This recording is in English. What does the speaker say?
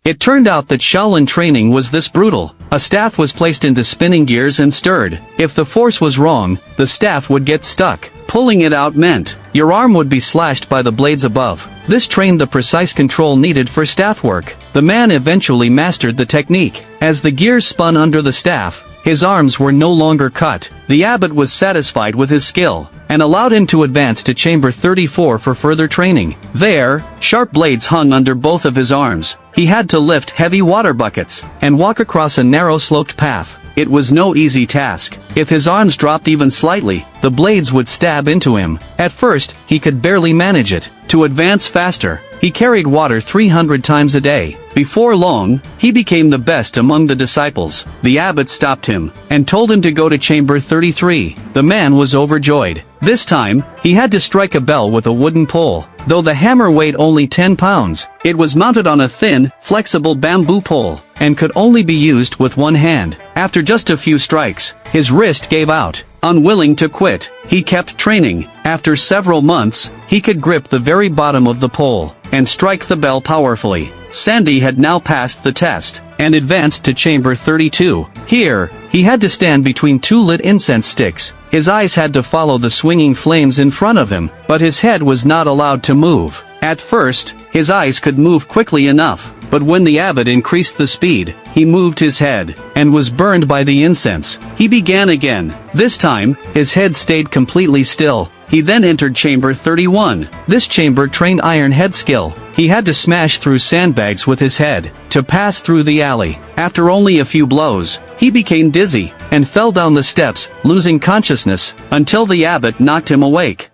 It turned out that Shaolin training was this brutal. A staff was placed into spinning gears and stirred. If the force was wrong, the staff would get stuck. Pulling it out meant your arm would be slashed by the blades above. This trained the precise control needed for staff work. The man eventually mastered the technique. As the gears spun under the staff, his arms were no longer cut. The abbot was satisfied with his skill, and allowed him to advance to chamber 34 for further training. There, sharp blades hung under both of his arms. He had to lift heavy water buckets, and walk across a narrow sloped path. It was no easy task. If his arms dropped even slightly, the blades would stab into him. At first, he could barely manage it. To advance faster, he carried water 300 times a day. Before long, he became the best among the disciples. The abbot stopped him, and told him to go to chamber 33. The man was overjoyed. This time, he had to strike a bell with a wooden pole. Though the hammer weighed only 10 pounds, it was mounted on a thin, flexible bamboo pole, and could only be used with one hand. After just a few strikes, his wrist gave out. Unwilling to quit, he kept training. After several months, he could grip the very bottom of the pole, and strike the bell powerfully. Sandy had now passed the test, and advanced to chamber 32. Here, he had to stand between two lit incense sticks. His eyes had to follow the swinging flames in front of him, but his head was not allowed to move. At first, his eyes could move quickly enough, but when the abbot increased the speed, he moved his head, and was burned by the incense. He began again. This time, his head stayed completely still. He then entered chamber 31. This chamber trained iron head skill. He had to smash through sandbags with his head, to pass through the alley. After only a few blows, he became dizzy, and fell down the steps, losing consciousness, until the abbot knocked him awake.